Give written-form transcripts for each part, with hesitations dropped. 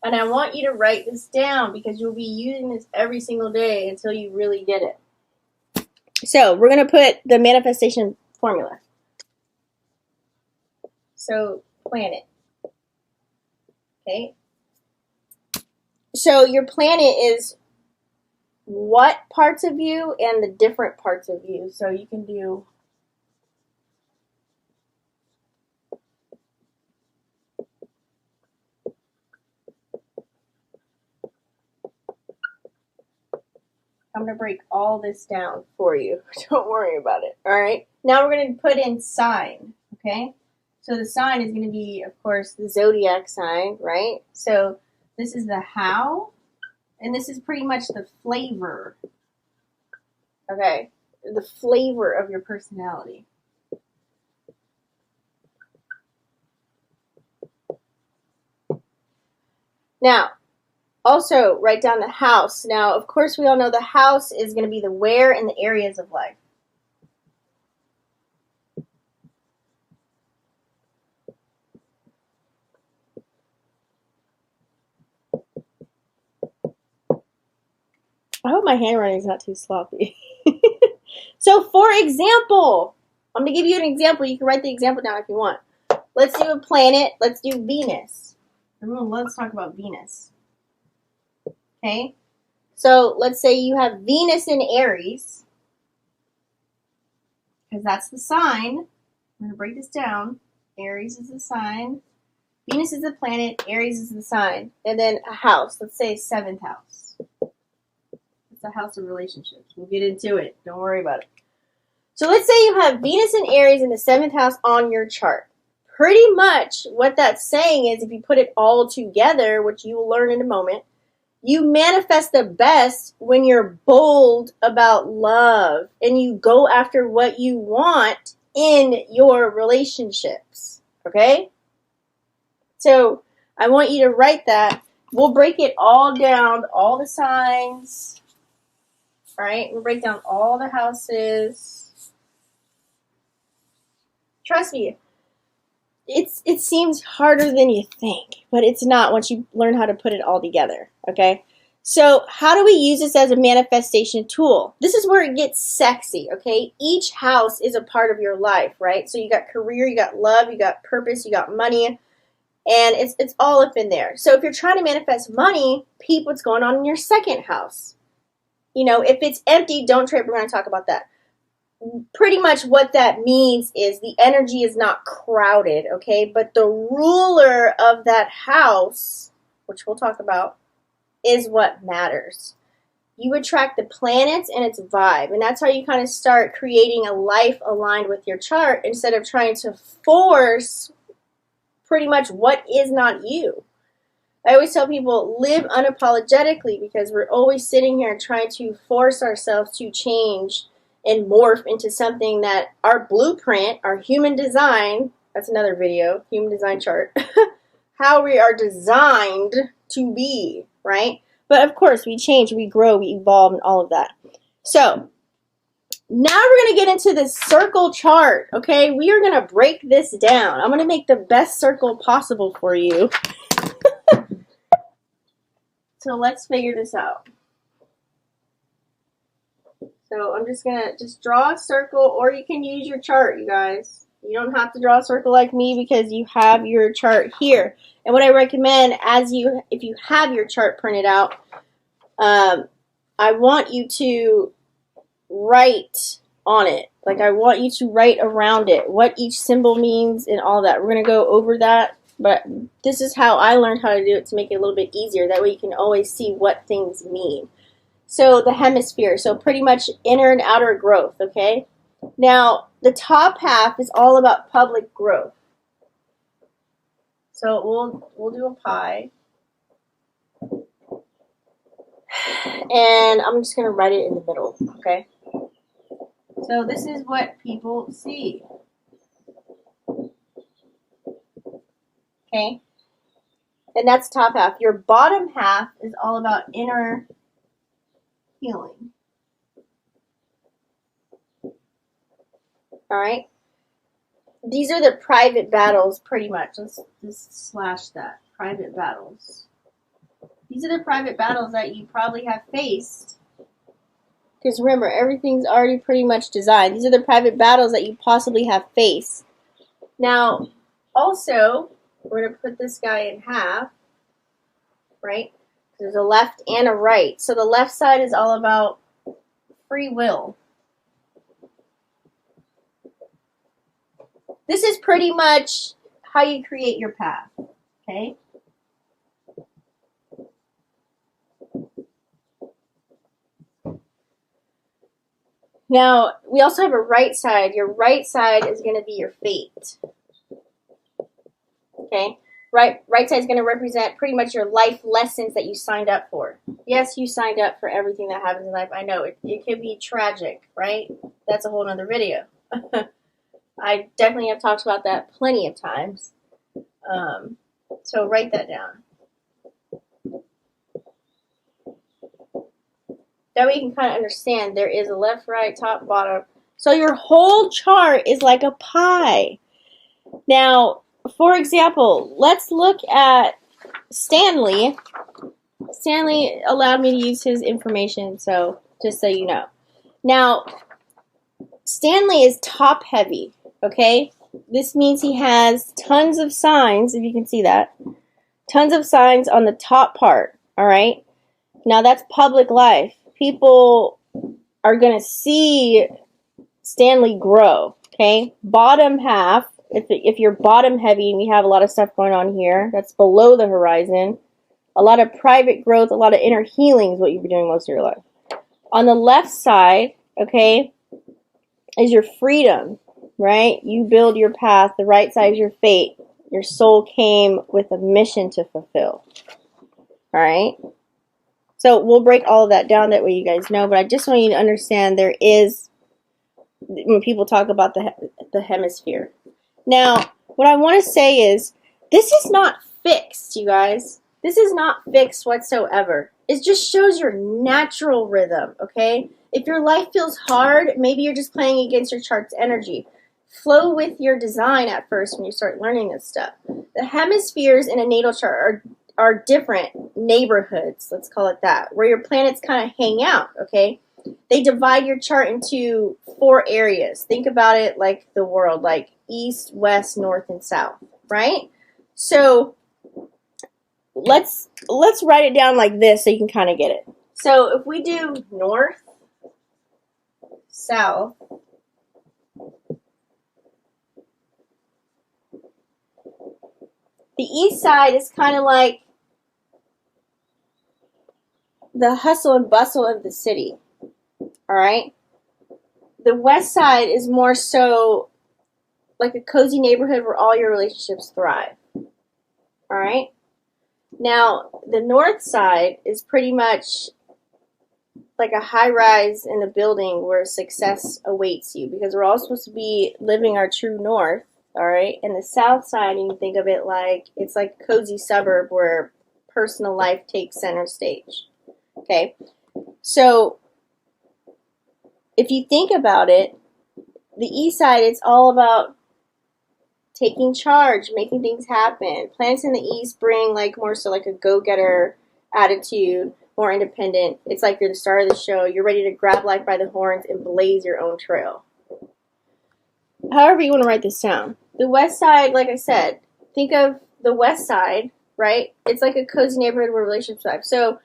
And I want you to write this down because you'll be using this every single day until you really get it. So we're going to put the manifestation formula. So planet. Okay. So your planet is what parts of you and the different parts of you. So you can do I'm going to break all this down for you. Don't worry about it. All right. Now we're going to put in sign. Okay. So the sign is going to be, of course, the zodiac sign, right? So this is the how, and this is pretty much the flavor. Okay. The flavor of your personality. Now, also write down the house. Now, of course, we all know the house is going to be the where and the areas of life. I hope my handwriting is not too sloppy. So, for example, I'm going to give you an example. You can write the example down if you want. Let's do a planet. Let's do Venus. Let's talk about Venus. Okay? So, let's say you have Venus in Aries, because that's the sign. I'm going to break this down. Aries is the sign. Venus is the planet. Aries is the sign. And then a house. Let's say 7th house. It's a house of relationships. We'll get into it. Don't worry about it. So let's say you have Venus and Aries in the 7th house on your chart. Pretty much what that's saying is if you put it all together, which you will learn in a moment, you manifest the best when you're bold about love and you go after what you want in your relationships. Okay? So I want you to write that. We'll break it all down, all the signs. All right? We'll break down all the houses. Trust me, it seems harder than you think, but it's not once you learn how to put it all together, okay? So how do we use this as a manifestation tool? This is where it gets sexy, okay? Each house is a part of your life, right? So you got career, you got love, you got purpose, you got money, and it's all up in there. So if you're trying to manifest money, peep what's going on in your 2nd house. You know, if it's empty, don't trip. We're going to talk about that. Pretty much what that means is the energy is not crowded, okay? But the ruler of that house, which we'll talk about, is what matters. You attract the planets and its vibe, and that's how you kind of start creating a life aligned with your chart instead of trying to force pretty much what is not you. I always tell people, live unapologetically, because we're always sitting here trying to force ourselves to change and morph into something that our blueprint, our human design, that's another video, human design chart, how we are designed to be, right? But of course, we change, we grow, we evolve, and all of that. So, now we're going to get into the circle chart, okay? We are going to break this down. I'm going to make the best circle possible for you. So let's figure this out. So I'm just going to draw a circle, or you can use your chart, you guys. You don't have to draw a circle like me because you have your chart here. And what I recommend, if you have your chart printed out, I want you to write on it. Like, I want you to write around it what each symbol means and all that. We're going to go over that, but this is how I learned how to do it to make it a little bit easier. That way you can always see what things mean. So the hemisphere, so pretty much inner and outer growth, okay? Now, the top half is all about public growth. So we'll do a pie. And I'm just going to write it in the middle, okay? So this is what people see. Okay? And that's top half. Your bottom half is all about inner healing. All right? These are the private battles, pretty much. Let's just slash that. Private battles. These are the private battles that you probably have faced. Because remember, everything's already pretty much designed. These are the private battles that you possibly have faced. Now, also, we're going to put this guy in half, right? There's a left and a right. So the left side is all about free will. This is pretty much how you create your path, okay? Now, we also have a right side. Your right side is going to be your fate. Okay? Right side is going to represent pretty much your life lessons that you signed up for. Yes, you signed up for everything that happens in life. I know, it can be tragic, right? That's a whole nother video. I definitely have talked about that plenty of times. So write that down. That way you can kind of understand there is a left, right, top, bottom. So your whole chart is like a pie. Now, for example, let's look at Stanley. Stanley allowed me to use his information, so just so you know. Now, Stanley is top heavy, okay? This means he has tons of signs, if you can see that. Tons of signs on the top part, all right? Now, that's public life. People are going to see Stanley grow, okay? Bottom half, if you're bottom heavy and we have a lot of stuff going on here, that's below the horizon. A lot of private growth, a lot of inner healing is what you've been doing most of your life. On the left side, okay, is your freedom, right? You build your path. The right side is your fate. Your soul came with a mission to fulfill, all right? So we'll break all of that down, that way you guys know. But I just want you to understand there is, when people talk about the hemisphere. Now, what I want to say is, this is not fixed, you guys. This is not fixed whatsoever. It just shows your natural rhythm, okay? If your life feels hard, maybe you're just playing against your chart's energy. Flow with your design at first when you start learning this stuff. The hemispheres in a natal chart are different neighborhoods, let's call it that, where your planets kind of hang out, okay? They divide your chart into 4 areas. Think about it like the world, like east, west, north, and south, right? So let's write it down like this so you can kind of get it. So if we do north, south, the east side is kind of like the hustle and bustle of the city, all right? The west side is more so like a cozy neighborhood where all your relationships thrive, all right? Now, the north side is pretty much like a high-rise in the building where success awaits you, because we're all supposed to be living our true north, all right? And the south side, you can think of it like, it's like a cozy suburb where personal life takes center stage. Okay, so if you think about it, the east side, it's all about taking charge, making things happen. Planets in the east bring like more so like a go-getter attitude, more independent. It's like you're the star of the show. You're ready to grab life by the horns and blaze your own trail. However you want to write this down. The west side, like I said, think of the west side, right? It's like a cozy neighborhood where relationships thrive. So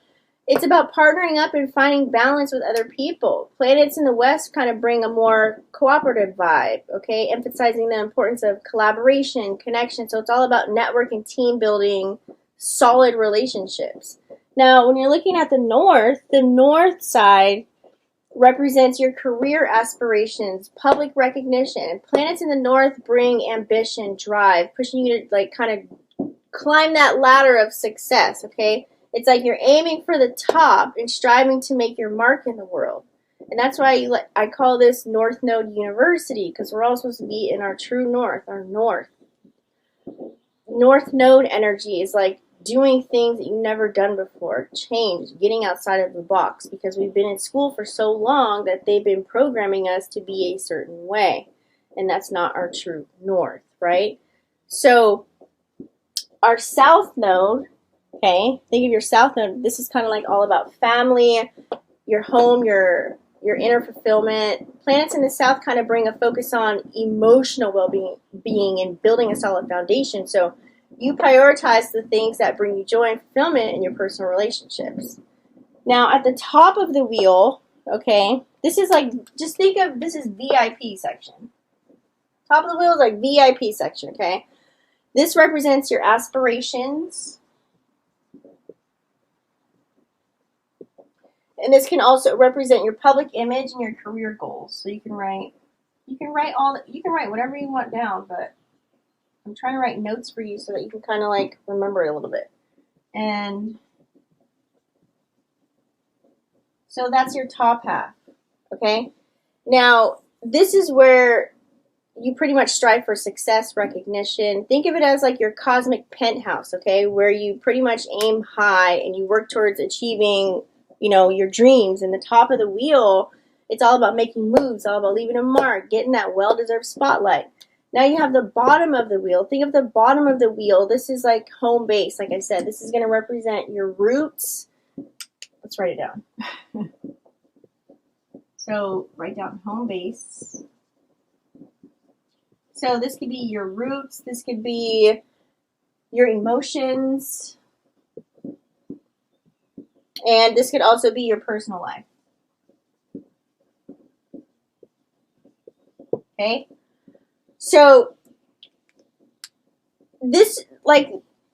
it's about partnering up and finding balance with other people. Planets in the west kind of bring a more cooperative vibe, okay? Emphasizing the importance of collaboration, connection. So it's all about networking, team building, solid relationships. Now, when you're looking at the north side represents your career aspirations, public recognition. Planets in the north bring ambition, drive, pushing you to like kind of climb that ladder of success, okay? It's like you're aiming for the top and striving to make your mark in the world. And that's why I call this North Node University, because we're all supposed to be in our true north, our north. North Node energy is like doing things that you've never done before, change, getting outside of the box, because we've been in school for so long that they've been programming us to be a certain way. And that's not our true north, right? So our South Node Okay, think of your south node. This is kind of like all about family, your home, your inner fulfillment. Planets in the south kind of bring a focus on emotional well-being and building a solid foundation. So you prioritize the things that bring you joy and fulfillment in your personal relationships. Now, at the top of the wheel, okay, this is like, just think of this is VIP section. Top of the wheel is like VIP section, okay? This represents your aspirations. And this can also represent your public image and your career goals. So you can write whatever you want down, but I'm trying to write notes for you so that you can kind of like remember it a little bit. And so that's your top half, okay? Now, this is where you pretty much strive for success, recognition. Think of it as like your cosmic penthouse, okay? Where you pretty much aim high and you work towards achieving, you know, your dreams. And the top of the wheel, it's all about making moves, all about leaving a mark, getting that well-deserved spotlight. Now you have the bottom of the wheel. Think of the bottom of the wheel. This is like home base. Like I said, this is going to represent your roots. Let's write it down. So write down home base. So this could be your roots. This could be your emotions. And this could also be your personal life. Okay? So this, like,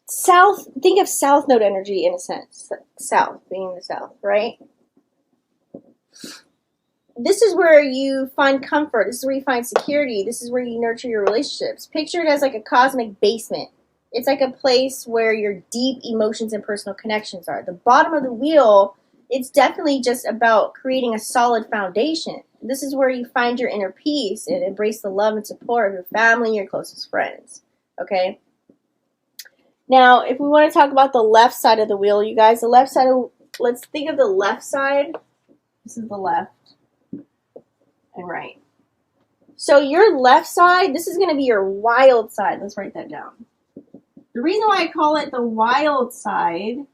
south, think of south node energy in a sense. South, being the south, right? This is where you find comfort. This is where you find security. This is where you nurture your relationships. Picture it as like a cosmic basement. It's like a place where your deep emotions and personal connections are. The bottom of the wheel, it's definitely just about creating a solid foundation. This is where you find your inner peace and embrace the love and support of your family and your closest friends. Okay? Now, if we want to talk about the left side of the wheel, you guys, the left side of, let's think of the left side. This is the left and right. So your left side, this is going to be your wild side. Let's write that down. The reason why I call it the wild side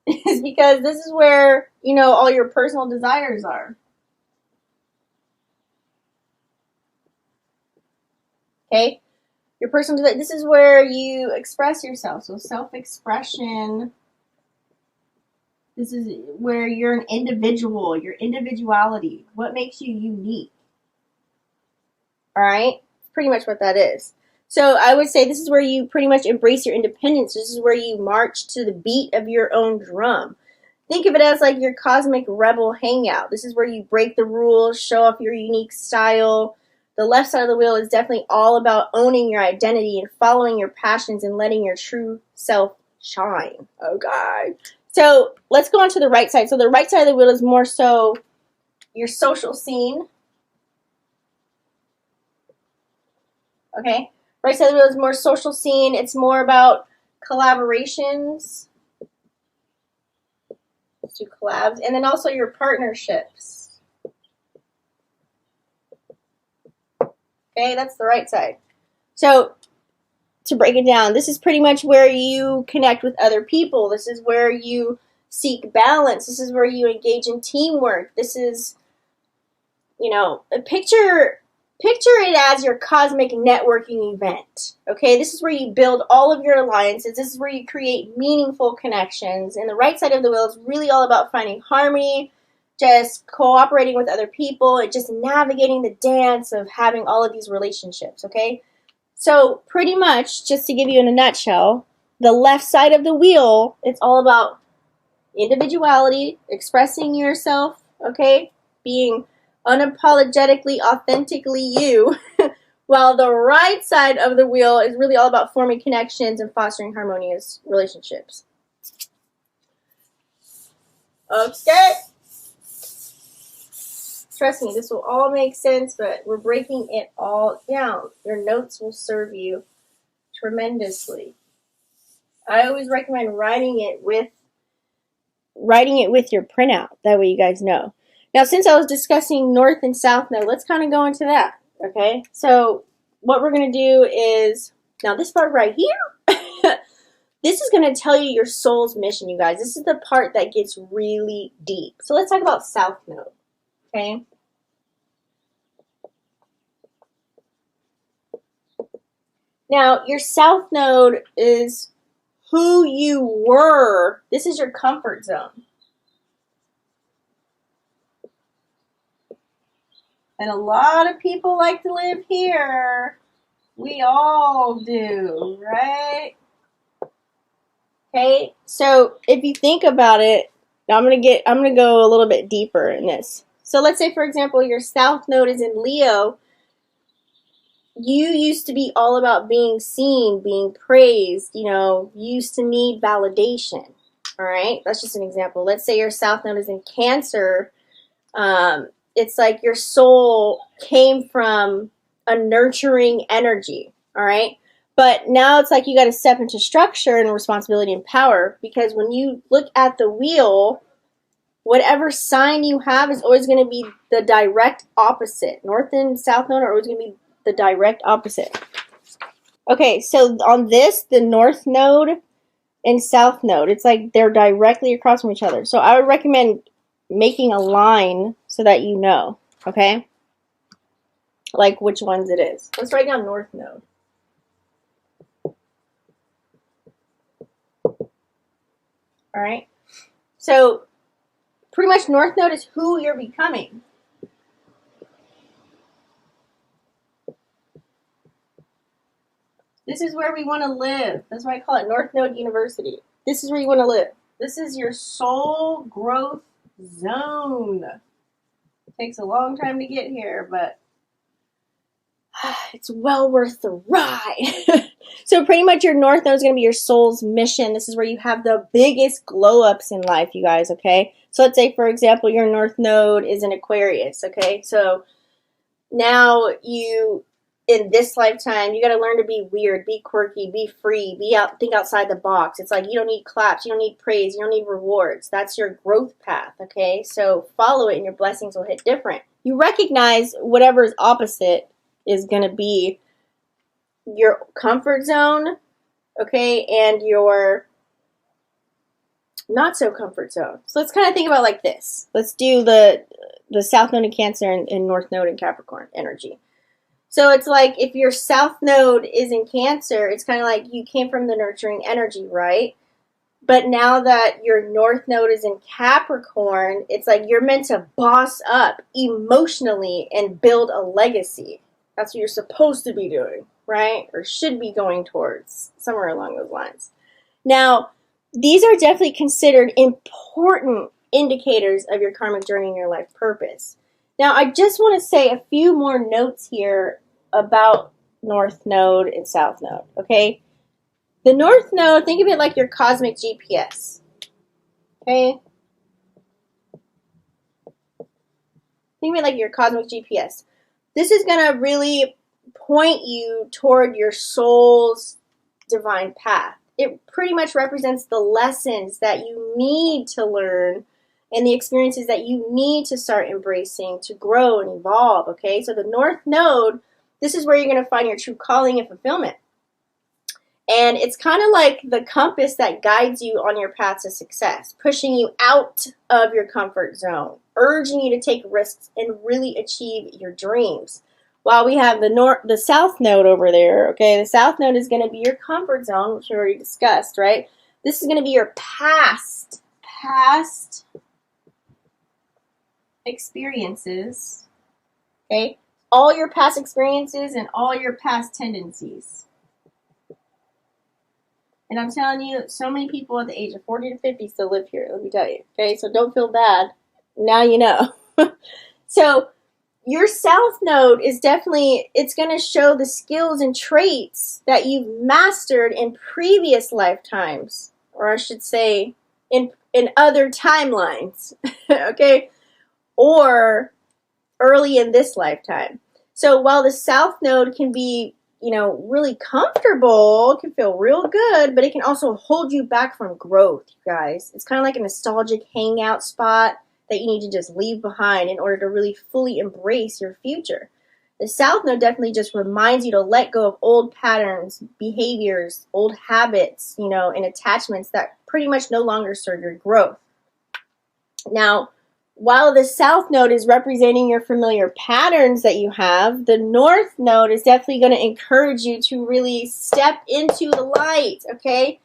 is because this is where, you know, all your personal desires are. Okay? Your personal desire, this is where you express yourself. So self-expression, this is where you're an individual, your individuality, what makes you unique. All right? Pretty much what that is. So I would say this is where you pretty much embrace your independence. This is where you march to the beat of your own drum. Think of it as like your cosmic rebel hangout. This is where you break the rules, show off your unique style. The left side of the wheel is definitely all about owning your identity and following your passions and letting your true self shine. Oh, God. So let's go on to the right side. So the right side of the wheel is more so your social scene. Okay? Right side of the wheel is more social scene. It's more about collaborations. Let's do collabs. And then also your partnerships. Okay, that's the right side. So to break it down, this is pretty much where you connect with other people. This is where you seek balance. This is where you engage in teamwork. This is, you know, picture it as your cosmic networking event, okay? This is where you build all of your alliances. This is where you create meaningful connections. And the right side of the wheel is really all about finding harmony, just cooperating with other people, and just navigating the dance of having all of these relationships, okay? So pretty much, just to give you in a nutshell, the left side of the wheel, it's all about individuality, expressing yourself, okay? Being unapologetically, authentically you, while the right side of the wheel is really all about forming connections and fostering harmonious relationships. Okay? Trust me, this will all make sense, but we're breaking it all down. Your notes will serve you tremendously. I always recommend writing it with your printout. That way you guys know. Now, since I was discussing north and south node, let's kind of go into that, okay? So what we're going to do is, now this part right here, This is going to tell you your soul's mission, you guys. This is the part that gets really deep. So let's talk about South Node, okay? Now, your South Node is who you were. This is your comfort zone. And a lot of people like to live here. We all do, right? Okay, so if you think about it, now I'm gonna go a little bit deeper in this. So let's say, for example, your South Node is in Leo. You used to be all about being seen, being praised, you used to need validation. All right, that's just an example. Let's say your South Node is in Cancer. It's like your soul came from a nurturing energy. All right. But now it's like you got to step into structure and responsibility and power, because when you look at the wheel, whatever sign you have is always going to be the direct opposite. North and South Node are always going to be the direct opposite. Okay, so on this, the North Node and South Node, it's like they're directly across from each other. So I would recommend making a line so that you know, okay? Like which ones it is. Let's write down North Node. All right, so pretty much North Node is who you're becoming. This is where we want to live. That's why I call it North Node University. This is where you want to live. This is your soul growth zone. It takes a long time to get here, but it's well worth the ride. So pretty much your North Node is going to be your soul's mission. This is where you have the biggest glow-ups in life, you guys, okay? So let's say, for example, your North Node is in Aquarius, okay? So now in this lifetime, you got to learn to be weird, be quirky, be free, think outside the box. It's like you don't need claps, you don't need praise, you don't need rewards. That's your growth path, okay? So follow it and your blessings will hit different. You recognize whatever's opposite is going to be your comfort zone, okay, and your not so comfort zone. So let's kind of think about like this. Let's do the South Node in Cancer and North Node in Capricorn energy. So it's like if your South Node is in Cancer, it's kind of like you came from the nurturing energy, right? But now that your North Node is in Capricorn, it's like you're meant to boss up emotionally and build a legacy. That's what you're supposed to be doing, right? Or should be going towards, somewhere along those lines. Now, these are definitely considered important indicators of your karmic journey and your life purpose. Now, I just want to say a few more notes here about North Node and South Node, okay? The North Node, think of it like your cosmic GPS, okay? Think of it like your cosmic GPS. This is going to really point you toward your soul's divine path. It pretty much represents the lessons that you need to learn and the experiences that you need to start embracing to grow and evolve, okay? So the North Node, this is where you're going to find your true calling and fulfillment. And it's kind of like the compass that guides you on your path to success, pushing you out of your comfort zone, urging you to take risks and really achieve your dreams. While we have the South Node over there, okay? The South Node is going to be your comfort zone, which we already discussed, right? This is going to be your past experiences, okay? All your past experiences and all your past tendencies. And I'm telling you, so many people at the age of 40 to 50 still live here, let me tell you, okay? So don't feel bad. Now you know. So your South Node is definitely, it's going to show the skills and traits that you've mastered in previous lifetimes, or I should say in other timelines, okay? Or early in this lifetime. So while the South Node can be, really comfortable, can feel real good, but it can also hold you back from growth, you guys. It's kind of like a nostalgic hangout spot that you need to just leave behind in order to really fully embrace your future. The South Node definitely just reminds you to let go of old patterns, behaviors, old habits, you know, and attachments that pretty much no longer serve your growth. Now, while the South Node is representing your familiar patterns that you have, the North Node is definitely going to encourage you to really step into the light, okay?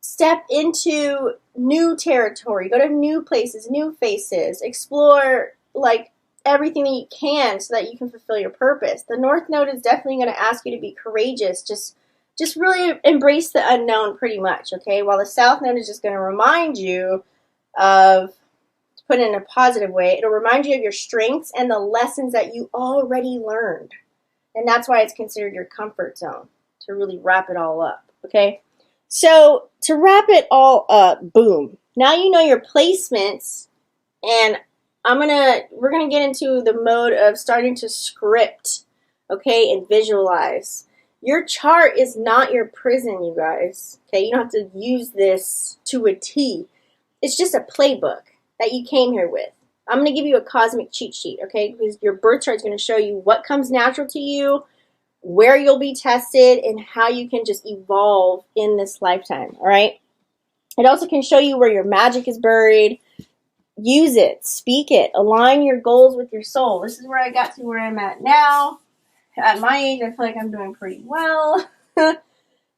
Step into new territory, go to new places, new faces, explore like everything that you can so that you can fulfill your purpose. The North Node is definitely going to ask you to be courageous, just really embrace the unknown pretty much, okay? While the South Node is just going to remind you of, to put it in a positive way, it'll remind you of your strengths and the lessons that you already learned. And that's why it's considered your comfort zone, to really wrap it all up, okay? So to wrap it all up, boom. Now you know your placements, and we're gonna get into the mode of starting to script, okay, and visualize. Your chart is not your prison, you guys. Okay, you don't have to use this to a T. It's just a playbook that you came here with. I'm gonna give you a cosmic cheat sheet, okay? Because your birth chart is gonna show you what comes natural to you, where you'll be tested, and how you can just evolve in this lifetime, all right? It also can show you where your magic is buried. Use it, speak it, align your goals with your soul. This is where I got to where I'm at now. At my age, I feel like I'm doing pretty well.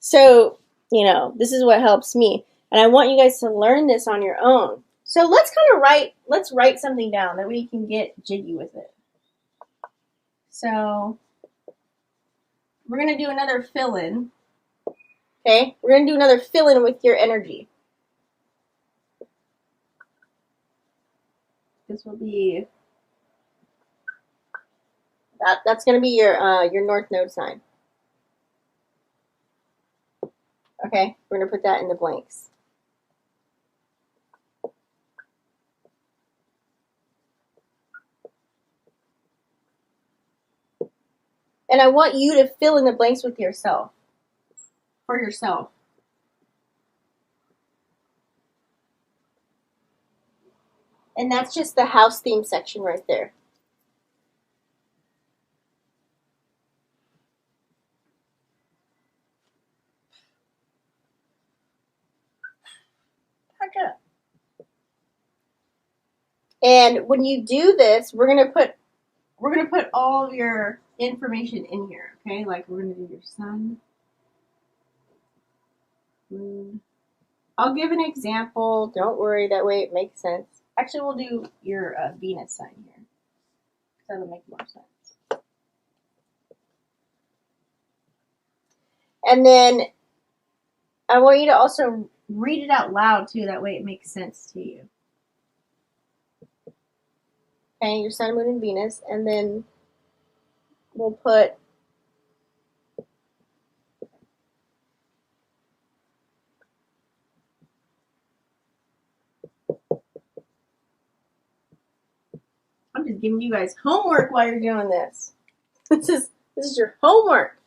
So, you know, this is what helps me. And I want you guys to learn this on your own. So let's write something down that we can get jiggy with it. So we're going to do another fill-in. Okay? We're going to do another fill-in with your energy. This will be, that's going to be your North Node sign. Okay? We're going to put that in the blanks. And I want you to fill in the blanks with yourself. For yourself. And that's just the house theme section right there. And when you do this, we're gonna put all of your information in here, okay? Like we're gonna do your sun, moon. I'll give an example. Don't worry, that way it makes sense. Actually, we'll do your Venus sign here. That'll make more sense. And then I want you to also read it out loud too. That way it makes sense to you. Okay, your sun, moon, and Venus. And then we'll put I'm just giving you guys homework while you're doing this. This is your homework.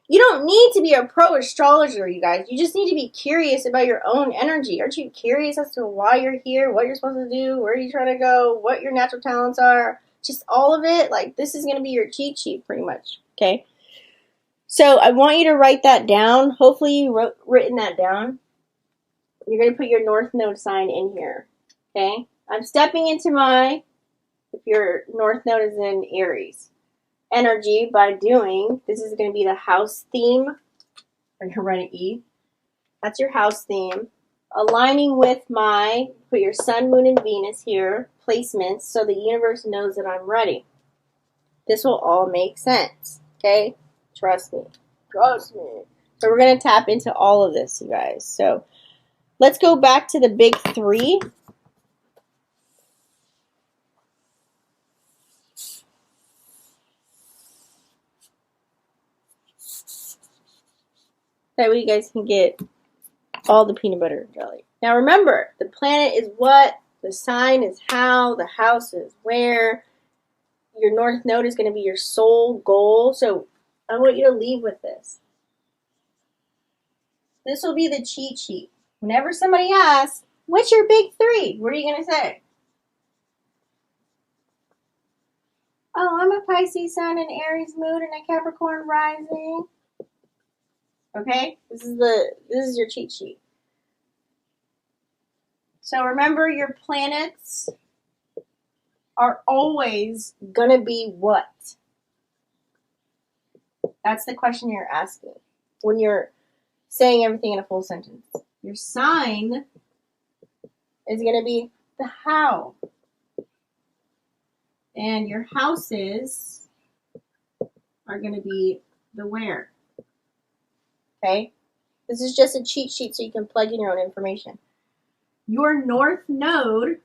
You don't need to be a pro astrologer, you guys. You just need to be curious about your own energy. Aren't you curious as to why you're here, what you're supposed to do, where you're trying to go, what your natural talents are? Just all of it. Like, this is going to be your cheat sheet, pretty much. Okay? So, I want you to write that down. Hopefully, you written that down. You're going to put your North Node sign in here. Okay? I'm stepping into my, if your North Node is in Aries, energy by doing, this is going to be the house theme. I'm going to write an E. That's your house theme. Aligning with my, put your sun, moon, and Venus here, placements, so the universe knows that I'm ready. This will all make sense. Okay? Trust me. Trust me. So we're going to tap into all of this, you guys. So let's go back to the big three. That way you guys can get all the peanut butter and jelly. Now remember, the planet is what, the sign is how, the house is where, your North Node is going to be your soul goal. So I want you to leave with this. This will be the cheat sheet. Whenever somebody asks, what's your big three? What are you going to say? Oh, I'm a Pisces sun, an Aries moon, and a Capricorn rising. Okay, this is your cheat sheet. So remember, your planets are always gonna be what? That's the question you're asking when you're saying everything in a full sentence. Your sign is gonna be the how, and your houses are gonna be the where. Okay, this is just a cheat sheet so you can plug in your own information. Your north node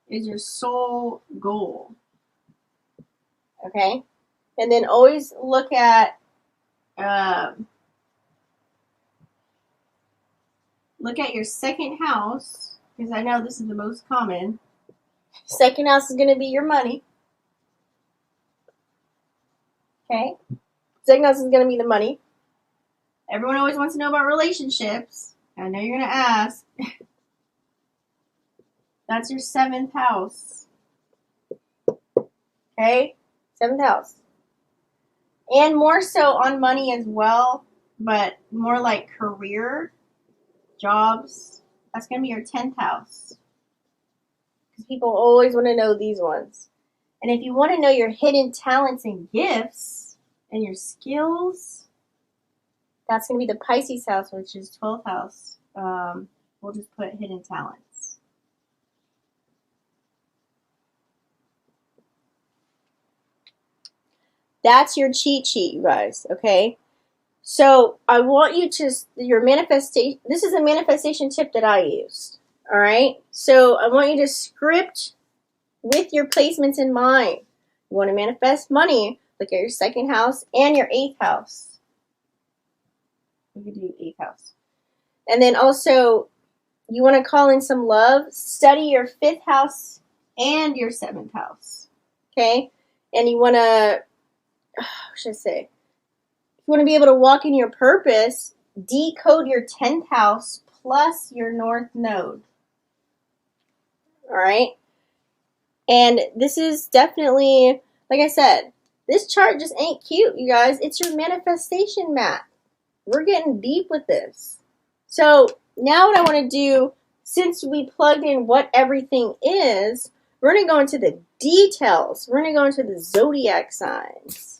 is your soul goal. Okay? And then always look at your second house, because I know this is the most common. Second house is going to be your money. Okay? Second house is going to be the money. Everyone always wants to know about relationships. I know you're going to ask. That's your 7th house. Okay? 7th house. And more so on money as well, but more like career, jobs. That's going to be your 10th house. Because people always want to know these ones. And if you want to know your hidden talents and gifts and your skills, that's going to be the Pisces house, which is 12th house. We'll just put hidden talents. That's your cheat sheet, you guys, okay? So I want you to, your manifestation, this is a manifestation tip that I used, all right? So I want you to script with your placements in mind. You want to manifest money, look at your 2nd house and your 8th house. We could do 8th house. And then also, you want to call in some love, study your 5th house and your 7th house, okay? And you want to, what should I say? If you want to be able to walk in your purpose, decode your 10th house plus your north node. All right? And this is definitely, like I said, this chart just ain't cute, you guys. It's your manifestation map. We're getting deep with this. So now what I want to do, since we plugged in what everything is, we're going to go into the details. We're going to go into the zodiac signs.